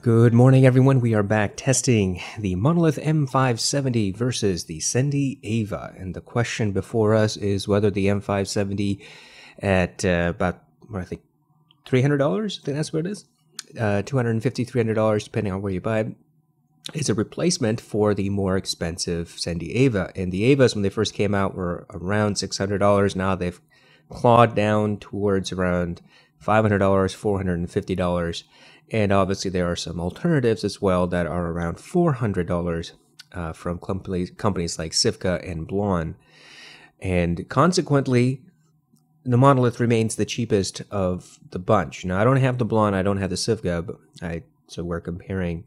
Good morning, everyone. We are back testing the Monolith M570 versus the Sendy Aiva. And the question before us is whether the M570 at about, I think, $300, I think that's what it is, $250, $300, depending on where you buy it, is a replacement for the more expensive Sendy Aiva. And the Aivas, when they first came out, were around $600. Now they've clawed down towards around $500, $450. And obviously there are some alternatives as well that are around $400 from companies like Sivka and Blon. And consequently, the Monolith remains the cheapest of the bunch. Now, I don't have the Blon, I don't have the Sivka, but so we're comparing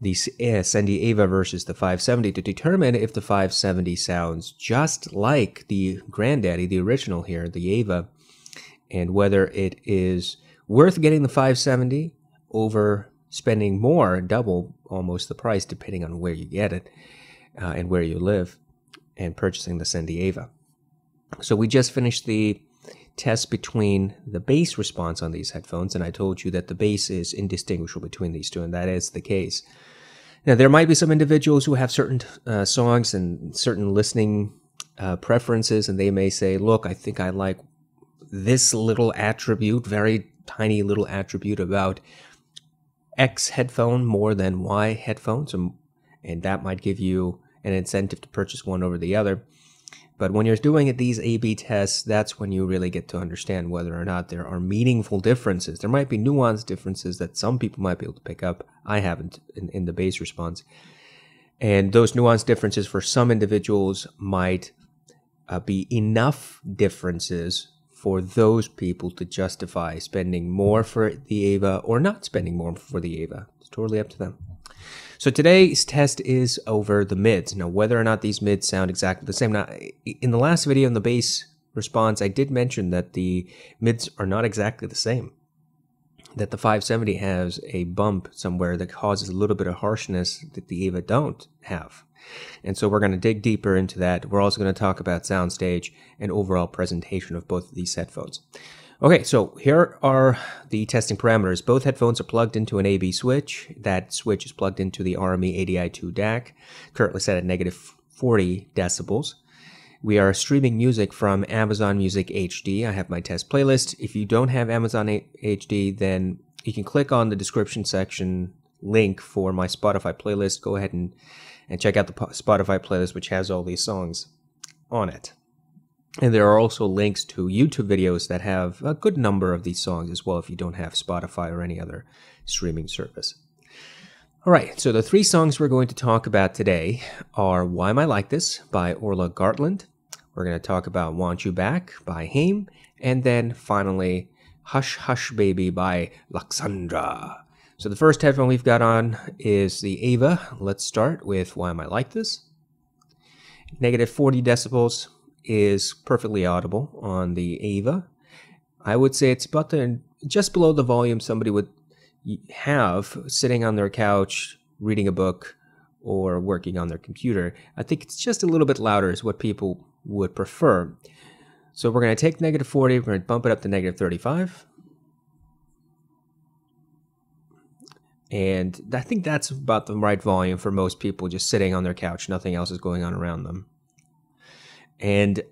the Sendy Aiva versus the 570 to determine if the 570 sounds just like the granddaddy, the original here, the Aiva, and whether it is worth getting the 570 over spending more, double almost the price, depending on where you get it and where you live, and purchasing the Sendy Aiva. So we just finished the test between the bass response on these headphones, and I told you that the bass is indistinguishable between these two, and that is the case. Now, there might be some individuals who have certain songs and certain listening preferences, and they may say, look, I think I like this little attribute, very tiny little attribute about X headphone more than Y headphones, and that might give you an incentive to purchase one over the other. But when you're doing these A/B tests, that's when you really get to understand whether or not there are meaningful differences. There might be nuanced differences that some people might be able to pick up. I haven't in the bass response. And those nuanced differences for some individuals might be enough differences for those people to justify spending more for the Aiva or not spending more for the Aiva. It's totally up to them. So today's test is over the mids. Now, whether or not these mids sound exactly the same. Now, in the last video in the bass response, I did mention that the mids are not exactly the same. That the 570 has a bump somewhere that causes a little bit of harshness that the Aiva don't have. And so we're going to dig deeper into that. We're also going to talk about soundstage and overall presentation of both of these headphones. Okay, so here are the testing parameters. Both headphones are plugged into an AB switch. That switch is plugged into the RME ADI2 DAC, currently set at negative 40 decibels. We are streaming music from Amazon Music HD. I have my test playlist. If you don't have Amazon HD, then you can click on the description section link for my Spotify playlist. Go ahead and check out the Spotify playlist, which has all these songs on it. And there are also links to YouTube videos that have a good number of these songs as well if you don't have Spotify or any other streaming service. All right, so the three songs we're going to talk about today are Why Am I Like This by Orla Gartland. We're going to talk about Want You Back by Haim. And then finally, Hush Hush Baby by Laxandra. So the first headphone we've got on is the Aiva. Let's start with Why Am I Like This? Negative 40 decibels is perfectly audible on the Aiva. I would say it's about just below the volume somebody would have sitting on their couch, reading a book, or working on their computer. I think it's just a little bit louder is what people would prefer. So we're going to take negative 40, we're going to bump it up to negative 35. And I think that's about the right volume for most people just sitting on their couch. Nothing else is going on around them. And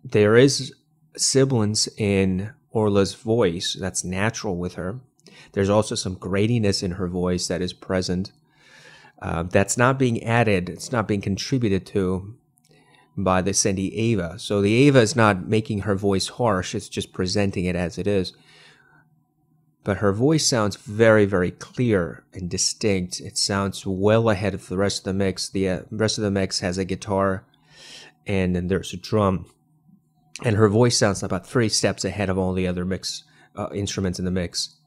there is sibilance in Orla's voice that's natural with her. There's also some gratiness in her voice that is present. That's not being added. It's not being contributed to by the Sendy Aiva. So the Aiva is not making her voice harsh. It's just presenting it as it is. But her voice sounds very, very clear and distinct. It sounds well ahead of the rest of the mix. The rest of the mix has a guitar, and then there's a drum. And her voice sounds about 3 steps ahead of all the other mix instruments in the mix.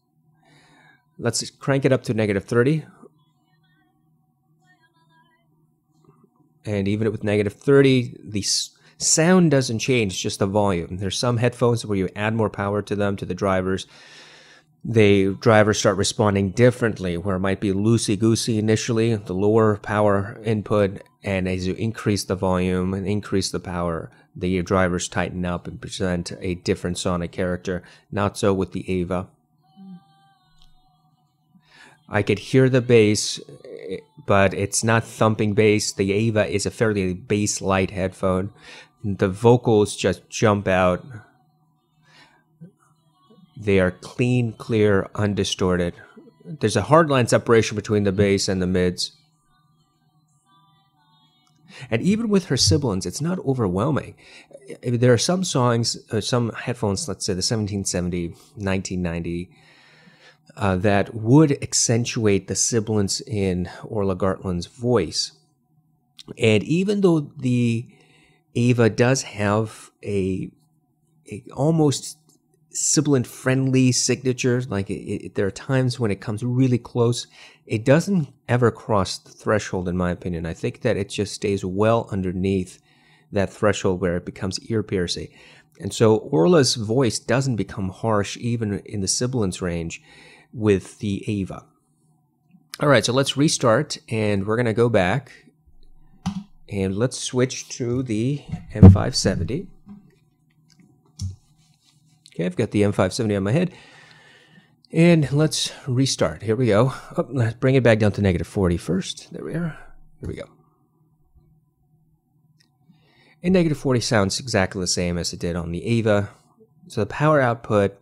Let's crank it up to negative 30. And even with negative 30, the sound doesn't change, just the volume. There's some headphones where you add more power to them, to the drivers. The drivers start responding differently, where it might be loosey-goosey initially, the lower power input, and as you increase the volume and increase the power, the drivers tighten up and present a different sonic character. Not so with the Aiva. I could hear the bass, but it's not thumping bass. The Aiva is a fairly bass light headphone. The vocals just jump out. They are clean, clear, undistorted. There's a hard line separation between the bass and the mids. And even with her sibilants, it's not overwhelming. There are some songs, some headphones, let's say the 1770, 1990, that would accentuate the sibilants in Orla Gartland's voice. And even though the Aiva does have a almost sibilant-friendly signature, like there are times when it comes really close, it doesn't ever cross the threshold, in my opinion. I think that it just stays well underneath that threshold where it becomes ear-piercing. And so Orla's voice doesn't become harsh even in the sibilance range with the Aiva. All right, so let's restart, and we're going to go back, and let's switch to the M570. Okay, I've got the M570 on my head, and let's restart. Here we go. Oh, let's bring it back down to -40 first. There we are. Here we go. And -40 sounds exactly the same as it did on the Aiva. So the power output,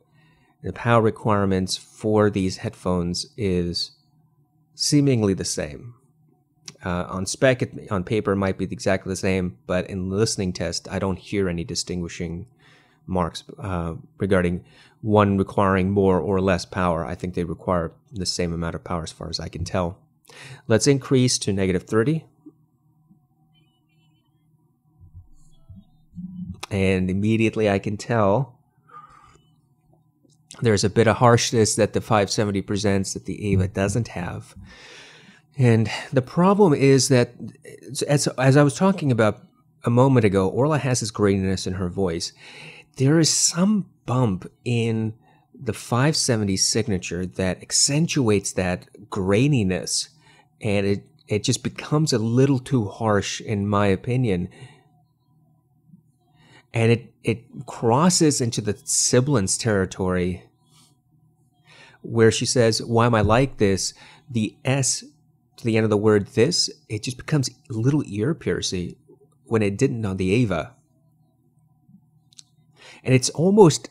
the power requirements for these headphones is seemingly the same. On spec, on paper, it might be exactly the same, but in the listening test, I don't hear any distinguishing marks regarding one requiring more or less power. I think they require the same amount of power as far as I can tell. Let's increase to -30. And immediately I can tell there's a bit of harshness that the 570 presents that the Aiva doesn't have. And the problem is that, as I was talking about a moment ago, Orla has this graininess in her voice. There is some bump in the 570 signature that accentuates that graininess, and it just becomes a little too harsh, in my opinion. And it crosses into the sibilance territory where she says, why am I like this? The S to the end of the word this, it just becomes a little ear-piercing when it didn't on the Aiva. And it's almost,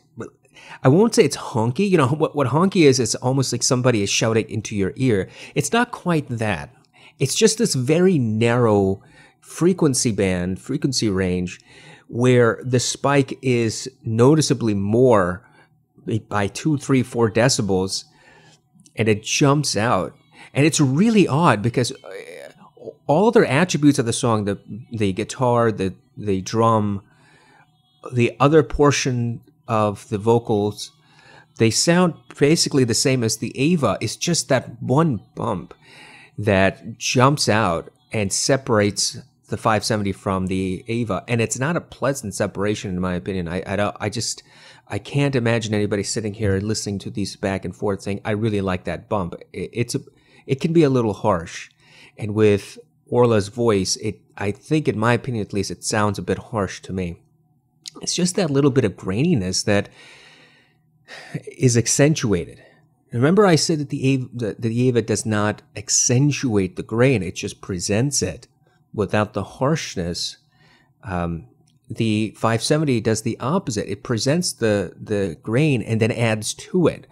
I won't say it's honky. You know, what honky is, it's almost like somebody is shouting into your ear. It's not quite that. It's just this very narrow frequency range, where the spike is noticeably more by 2, 3, 4 decibels, and it jumps out. And it's really odd because all other attributes of the song, the guitar, the drum, the other portion of the vocals, they sound basically the same as the Aiva. It's just that one bump that jumps out and separates the 570 from the Aiva, and it's not a pleasant separation, in my opinion. I can't imagine anybody sitting here listening to these back and forth saying, I really like that bump. It can be a little harsh, and with Orla's voice, I think, in my opinion at least, it sounds a bit harsh to me. It's just that little bit of graininess that is accentuated. Remember I said that the Aiva does not accentuate the grain, it just presents it without the harshness. The 570 does the opposite. It presents the grain and then adds to it.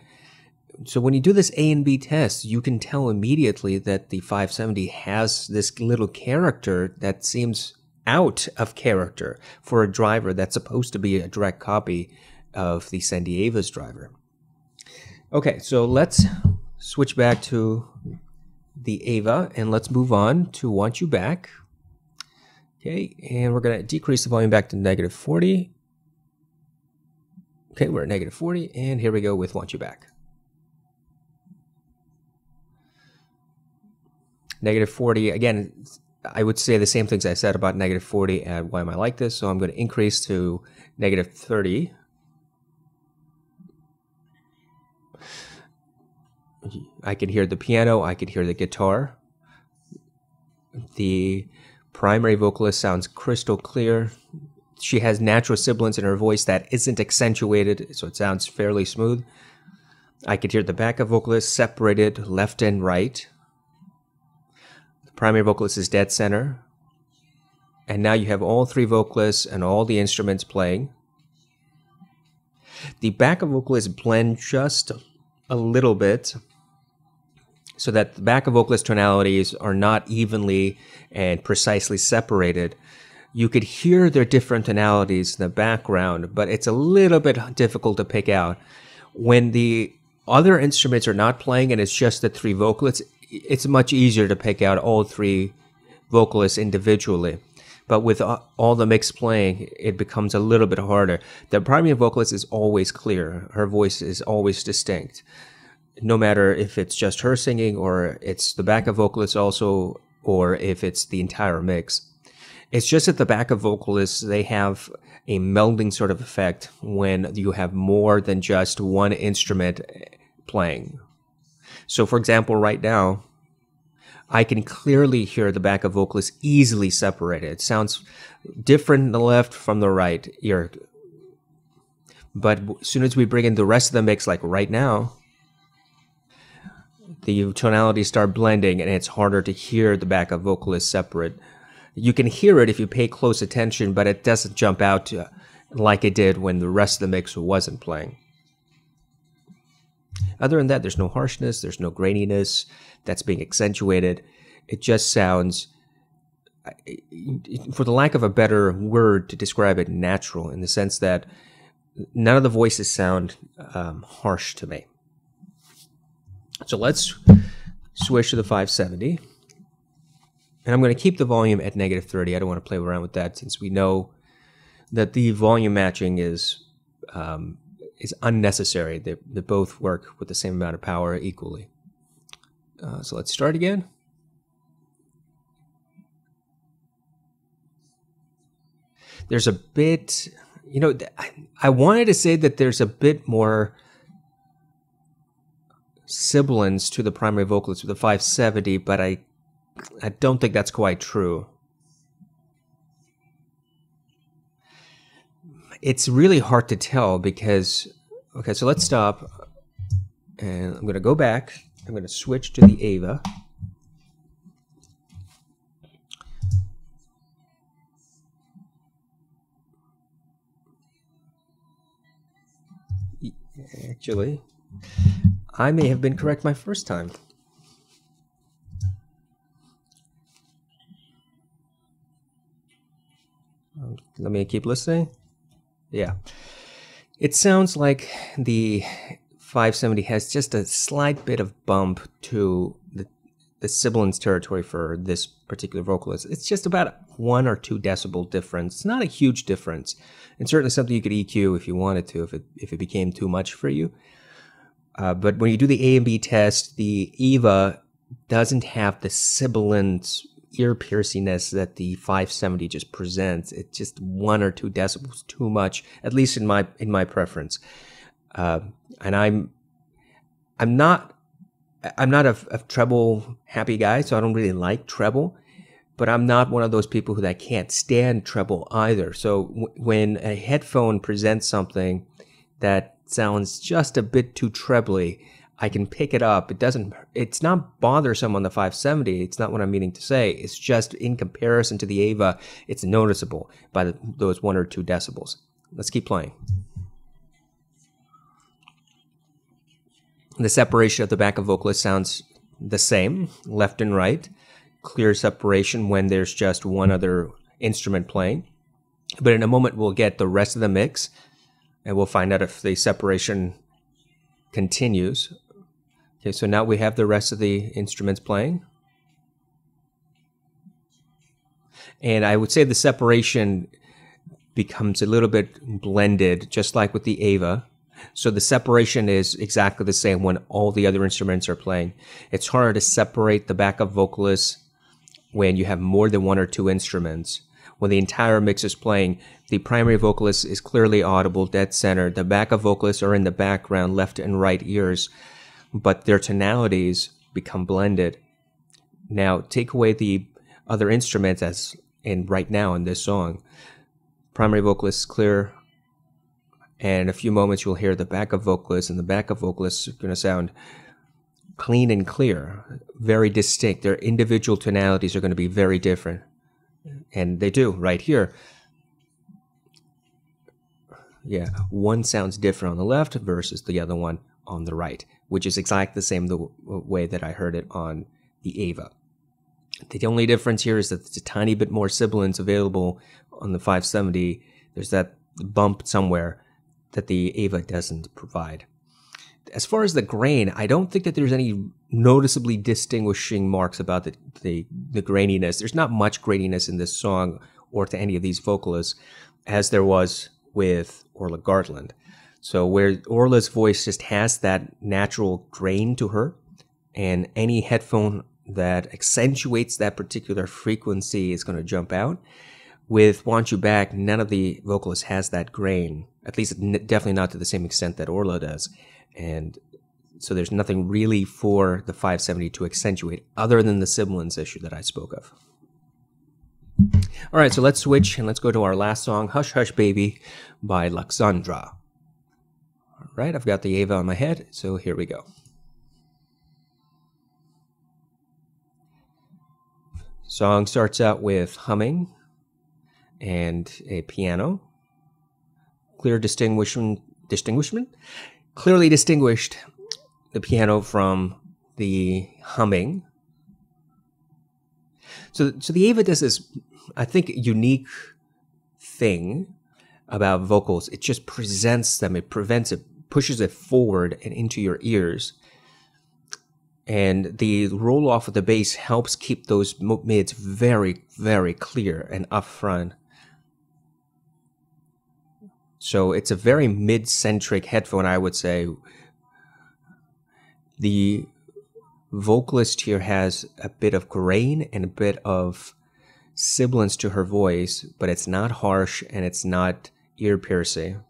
So when you do this A and B test, you can tell immediately that the 570 has this little character that seems out of character for a driver that's supposed to be a direct copy of the Sendy Aiva's driver. Okay, so let's switch back to the Aiva and let's move on to Want You Back. Okay, and we're going to decrease the volume back to -40. Okay, we're at -40, and here we go with Want You Back. -40, again, I would say the same things I said about -40 and Why Am I Like This, so I'm going to increase to -30. I can hear the piano, I can hear the guitar. The primary vocalist sounds crystal clear. She has natural sibilance in her voice that isn't accentuated, so it sounds fairly smooth. I could hear the backup vocalist separated left and right. The primary vocalist is dead center. And now you have all three vocalists and all the instruments playing. The backup vocalists blend just a little bit so that the backup vocalist tonalities are not evenly and precisely separated. You could hear their different tonalities in the background, but it's a little bit difficult to pick out. When the other instruments are not playing and it's just the three vocalists, it's much easier to pick out all three vocalists individually. But with all the mix playing, it becomes a little bit harder. The primary vocalist is always clear. Her voice is always distinct. No matter if it's just her singing or it's the backup vocalist also, or if it's the entire mix. It's just that the backup vocalists, they have a melding sort of effect when you have more than just one instrument playing. So for example, right now, I can clearly hear the backup vocalist easily separated. It sounds different in the left from the right ear. But as soon as we bring in the rest of the mix, like right now, the tonalities start blending and it's harder to hear the backup vocalist separate. You can hear it if you pay close attention, but it doesn't jump out like it did when the rest of the mix wasn't playing. Other than that, there's no harshness, there's no graininess that's being accentuated. It just sounds, for the lack of a better word to describe it, natural, in the sense that none of the voices sound harsh to me. So let's switch to the 570. And I'm going to keep the volume at -30. I don't want to play around with that since we know that the volume matching is unnecessary. They both work with the same amount of power equally. So let's start again. There's a bit, I wanted to say that there's a bit more sibilance to the primary vocalist with the 570, but I don't think that's quite true. It's really hard to tell because, okay, so let's stop. And I'm going to go back. I'm going to switch to the Aiva. Actually, I may have been correct my first time. Let me keep listening. Yeah. It sounds like the 570 has just a slight bit of bump to the sibilance territory for this particular vocalist. It's just about 1 or 2 decibel difference. It's not a huge difference. And certainly something you could EQ if you wanted to, if it became too much for you. But when you do the A and B test, the Aiva doesn't have the sibilant ear piercingness that the 570 just presents. It's just 1 or 2 decibels too much, at least in my preference. And I'm not a treble happy guy, so I don't really like treble. But I'm not one of those people that can't stand treble either. So when a headphone presents something that sounds just a bit too trebly, I can pick it up. It's not bothersome on the 570. It's not what I'm meaning to say. It's just in comparison to the Aiva, it's noticeable by those 1 or 2 decibels. Let's keep playing. The separation of the backup vocalist sounds the same, left and right. Clear separation when there's just one other instrument playing. But in a moment, we'll get the rest of the mix, and we'll find out if the separation continues. Okay, so now we have the rest of the instruments playing. And I would say the separation becomes a little bit blended, just like with the Aiva. So the separation is exactly the same when all the other instruments are playing. It's harder to separate the backup vocalists when you have more than 1 or 2 instruments. When the entire mix is playing, the primary vocalist is clearly audible, dead center. The backup vocalists are in the background, left and right ears, but their tonalities become blended. Now, take away the other instruments, as in right now in this song. Primary vocalist is clear, And in a few moments, you'll hear the backup vocalist, and the backup vocalist is going to sound clean and clear, very distinct. Their individual tonalities are going to be very different. And they do, right here. Yeah, one sounds different on the left versus the other one on the right, which is exactly the same way that I heard it on the Aiva. The only difference here is that there's a tiny bit more sibilance available on the 570. There's that bump somewhere that the Aiva doesn't provide. As far as the grain, I don't think that there's any noticeably distinguishing marks about the graininess. There's not much graininess in this song or to any of these vocalists as there was with Orla Gartland. So where Orla's voice just has that natural grain to her, and any headphone that accentuates that particular frequency is going to jump out. With Want You Back, none of the vocalists has that grain, at least definitely not to the same extent that Orla does. And so there's nothing really for the 570 to accentuate other than the sibilance issue that I spoke of. All right, so let's switch and let's go to our last song, Hush Hush Baby by Luxandra. All right, I've got the Aiva on my head, so here we go. Song starts out with humming and a piano. Clearly distinguished the piano from the humming. So the Aiva does this, I think, unique thing about vocals. It just presents them, it pushes it forward and into your ears. And the roll off of the bass helps keep those mids very, very clear and upfront. So it's a very mid-centric headphone, I would say. The vocalist here has a bit of grain and a bit of sibilance to her voice, but it's not harsh and it's not ear-piercing.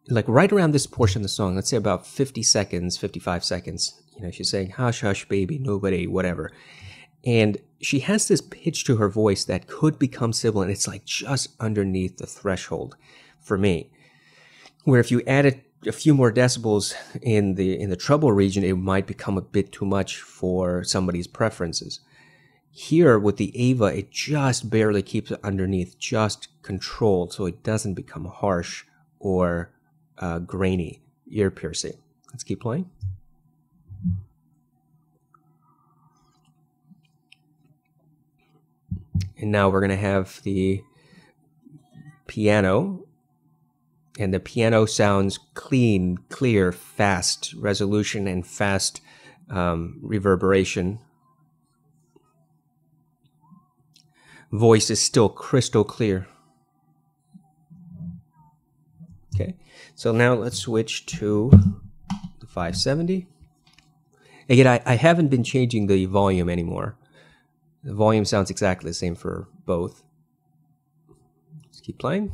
Like right around this portion of the song, let's say about 50 seconds, 55 seconds, you know, she's saying, hush, hush, baby, nobody, whatever. And she has this pitch to her voice that could become sibilant. It's like just underneath the threshold for me, where if you added a few more decibels in the treble region, it might become a bit too much for somebody's preferences. Here with the Aiva, it just barely keeps it underneath, just controlled, so it doesn't become harsh or grainy, ear-piercing. Let's keep playing. And now we're going to have the piano. And the piano sounds clean, clear, fast resolution and fast reverberation. Voice is still crystal clear. Okay, so now let's switch to the 570. Again, I haven't been changing the volume anymore. The volume sounds exactly the same for both. Let's keep playing.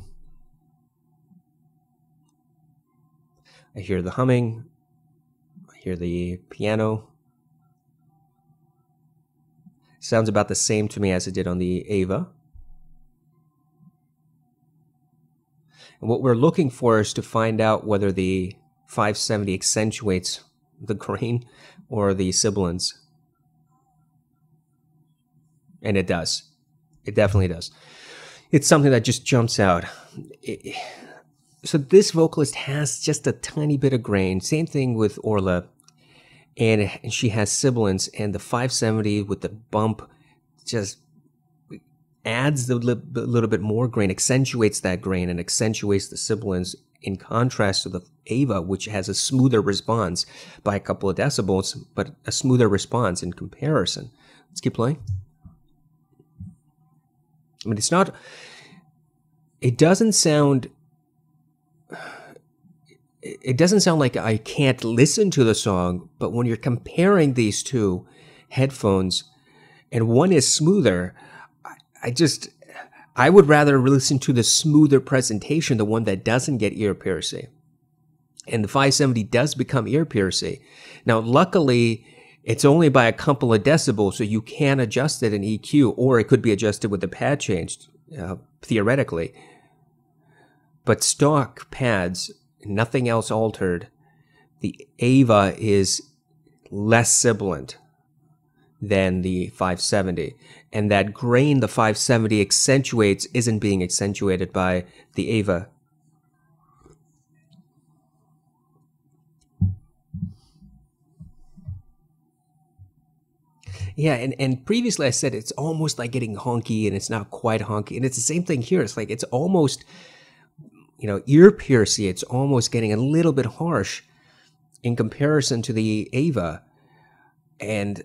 I hear the humming. I hear the piano. Sounds about the same to me as it did on the Aiva. And what we're looking for is to find out whether the 570 accentuates the grain or the sibilance. And it does. It definitely does. It's something that just jumps out. So this vocalist has just a tiny bit of grain. Same thing with Orla. And she has sibilance. And the 570 with the bump just adds a little bit more grain, accentuates that grain and accentuates the sibilance in contrast to the Aiva, which has a smoother response by a couple of decibels, but a smoother response in comparison. Let's keep playing. I mean, it doesn't sound like I can't listen to the song, but when you're comparing these two headphones and one is smoother, I would rather listen to the smoother presentation, the one that doesn't get ear piercing. And the 570 does become ear piercing. Now, luckily, it's only by a couple of decibels, so you can adjust it in EQ, or it could be adjusted with the pad change. theoretically. But stock pads, nothing else altered, the Aiva is less sibilant than the 570. And that grain the 570 accentuates isn't being accentuated by the Aiva. Yeah, and previously I said it's almost like getting honky, and it's not quite honky. And it's the same thing here. It's like it's almost, ear piercing. It's almost getting a little bit harsh in comparison to the Aiva. And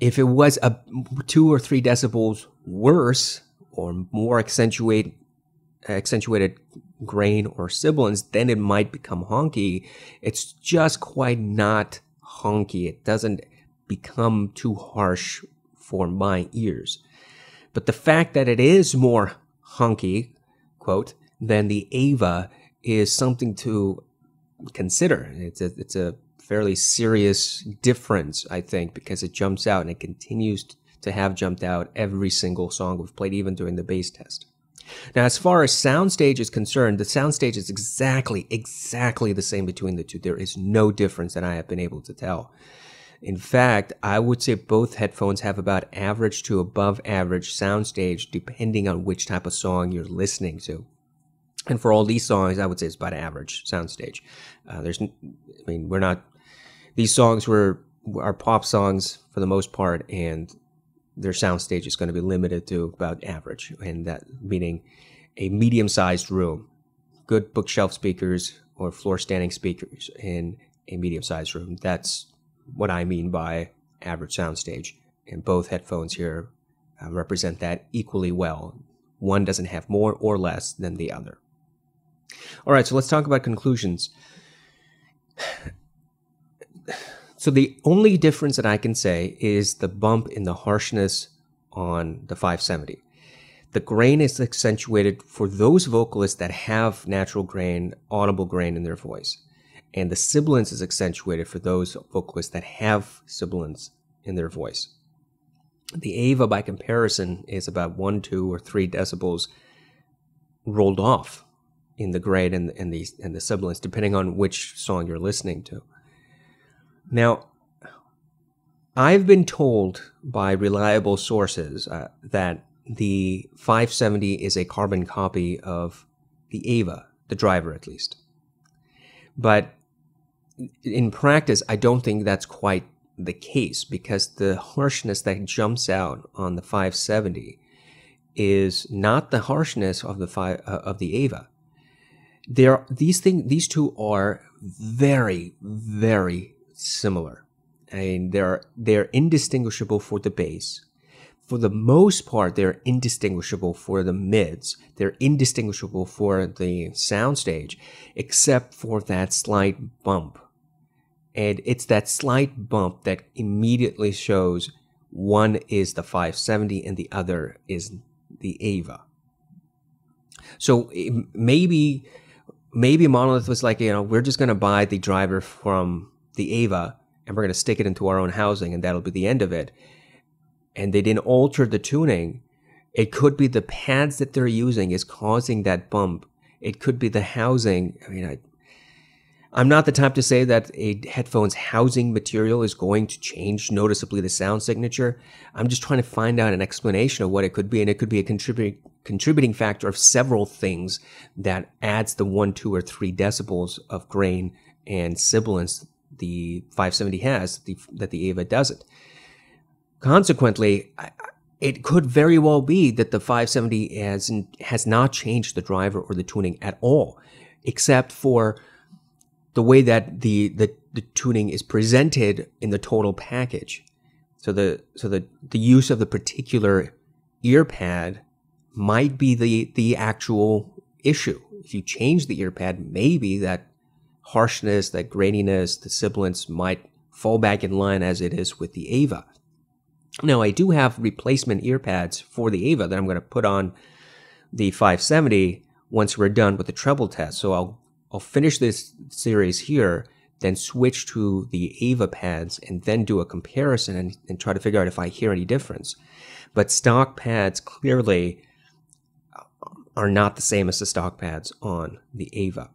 if it was a 2 or 3 decibels worse or more accentuated grain or sibilance, then it might become honky. It's just quite not honky. It doesn't become too harsh for my ears. But the fact that it is more honky, quote, than the Aiva is something to consider. It's a fairly serious difference, I think, because it jumps out, and it continues to have jumped out every single song we've played, even during the bass test. Now, as far as soundstage is concerned, the soundstage is exactly the same between the two. There is no difference that I have been able to tell. In fact, I would say both headphones have about average to above average soundstage, depending on which type of song you're listening to. And for all these songs, I would say it's about average soundstage. These songs are pop songs for the most part, and their soundstage is going to be limited to about average, and that meaning a medium-sized room, good bookshelf speakers or floor-standing speakers in a medium-sized room. That's what I mean by average soundstage, and both headphones here represent that equally well. One doesn't have more or less than the other. All right, so let's talk about conclusions. So the only difference that I can say is the bump in the harshness on the 570. The grain is accentuated for those vocalists that have natural grain, audible grain in their voice. And the sibilance is accentuated for those vocalists that have sibilance in their voice. The Aiva, by comparison, is about 1, 2, or 3 decibels rolled off in the grain and the sibilance, depending on which song you're listening to. Now, I've been told by reliable sources that the 570 is a carbon copy of the Aiva, the driver at least. But in practice, I don't think that's quite the case, because the harshness that jumps out on the 570 is not the harshness of the Aiva. These two are very, very similar. I mean, they're indistinguishable for the bass. For the most part, they're indistinguishable for the mids. They're indistinguishable for the soundstage, except for that slight bump. And it's that slight bump that immediately shows one is the 570 and the other is the Aiva. So maybe Monolith was like, we're just going to buy the driver from the Aiva and we're going to stick it into our own housing, and that'll be the end of it. And they didn't alter the tuning. It could be the pads that they're using is causing that bump. It could be the housing. I mean, I'm not the type to say that a headphone's housing material is going to change noticeably the sound signature. I'm just trying to find out an explanation of what it could be, and it could be a contributing factor of several things that adds the 1, 2, or 3 decibels of grain and sibilance the 570 has that the Aiva doesn't. Consequently, it could very well be that the 570 has not changed the driver or the tuning at all, except for the way that the tuning is presented in the total package. So the use of the particular ear pad might be the actual issue. If you change the ear pad, maybe that harshness, that graininess, the sibilance might fall back in line as it is with the Aiva. Now, I do have replacement ear pads for the Aiva that I'm going to put on the 570 once we're done with the treble test. So I'll finish this series here, then switch to the Aiva pads, and then do a comparison and try to figure out if I hear any difference. But stock pads clearly are not the same as the stock pads on the Aiva.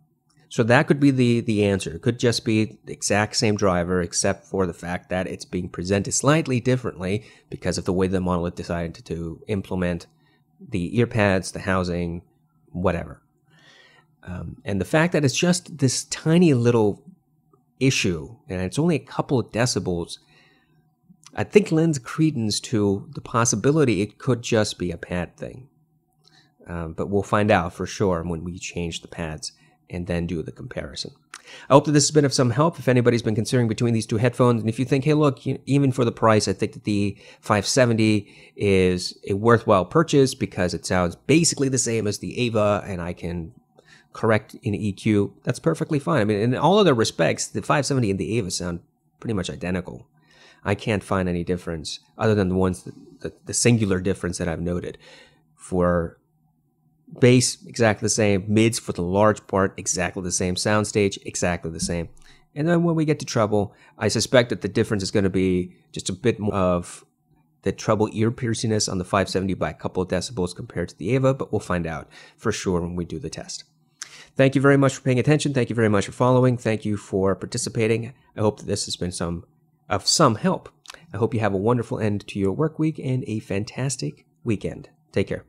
So that could be the answer. It could just be the exact same driver, except for the fact that it's being presented slightly differently because of the way the Monolith decided to implement the ear pads, the housing, whatever. And the fact that it's just this tiny little issue, and it's only a couple of decibels, I think lends credence to the possibility it could just be a pad thing. But we'll find out for sure when we change the pads and then do the comparison. I hope that this has been of some help if anybody's been considering between these two headphones. And if you think, hey, look, even for the price, I think that the 570 is a worthwhile purchase because it sounds basically the same as the Aiva and I can correct in EQ, that's perfectly fine. I mean, in all other respects, the 570 and the Aiva sound pretty much identical. I can't find any difference other than the ones, the singular difference that I've noted. For bass, exactly the same. Mids, for the large part, exactly the same. Soundstage, exactly the same. And then when we get to treble, I suspect that the difference is going to be just a bit more of the treble ear pierciness on the 570 by a couple of decibels compared to the Aiva, but we'll find out for sure when we do the test. Thank you very much for paying attention. Thank you very much for following. Thank you for participating. I hope that this has been of some help. I hope you have a wonderful end to your work week and a fantastic weekend. Take care.